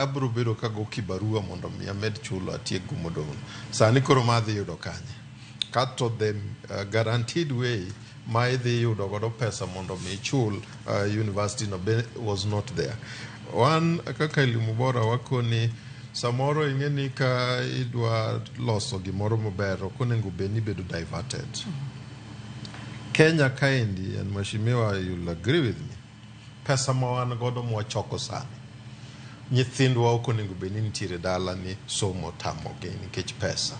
abro bedo kago kibarua mondo mi amed chulo atiek gumodong. Sani koro madhi yudo kanye. Kato the guaranteed way ma idhi yudo godo pesa mondo mi chul university no was not there. One kaka elimu bora wakoni samoro ingeni ka idwa loso gimoro maber ok onego beni bedo diverted. Kenya kaendi, and Mheshimiwa, you'll agree with me, pesa ma wan godo mwachoko sani. Nyithindwa ok onego beni nitiere dala ni somo tamogi nikech pesa.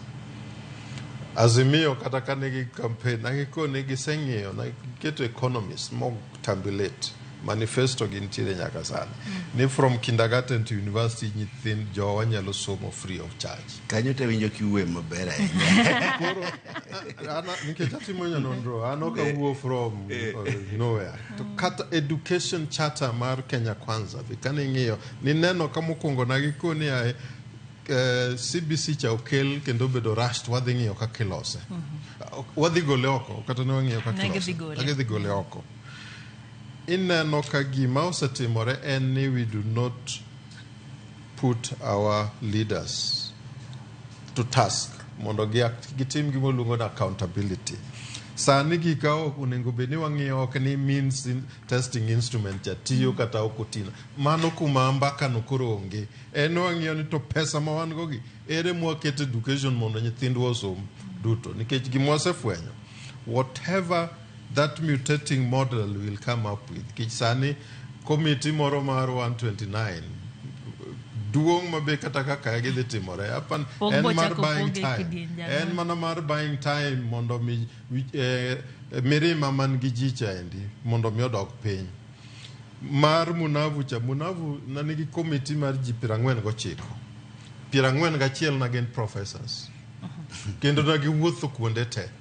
Azimio kata kanegi campaign nagikone giseng'iyo naketo economist mo tabulate manifesto gi nitiere nyaka sani ni from kindergarten to university nyithind jowa nyalo somo free of charge. Kanyo te winjo kiwe maber Koro nikech atimo nonro an ok awuo from nowhere to kata education charter mar Kenya Kwanza kane ng'iyo ni neno kama mokwongo nagikone ae CBC cha okel kendo bedo rushed wadhi ng'iyo kaka ilose. Wadhi gole oko kata ne wang'iyo kaka ilose. Wadhi gole oko. Ineno ka gima osetimore en ni we do not put our leaders to task mondo gitim gima luongo na accountability. Sani gika onego beni wang'iyo ok ni means testing instrument cha tiyo kata okotino. Mano kuma mbaka no koro onge. En wang'iyo ni to pesa ma wan gogi ere mwakete education mondo nyithindwa osom duto. Nikech gima wasefwenyo whatever that mutating model will come up with. Kich sani komiti moro mar 129 duong mabe kata kaka gidhi timore apan en mar buying time. En mana mar buying time mondo mi mirima man gi jicha endi mondo mi odok piny. Mar munavu cha munavu nanigi komiti mar ji 49. 41 na gin professors. Kendo na giwuotho kuonde te.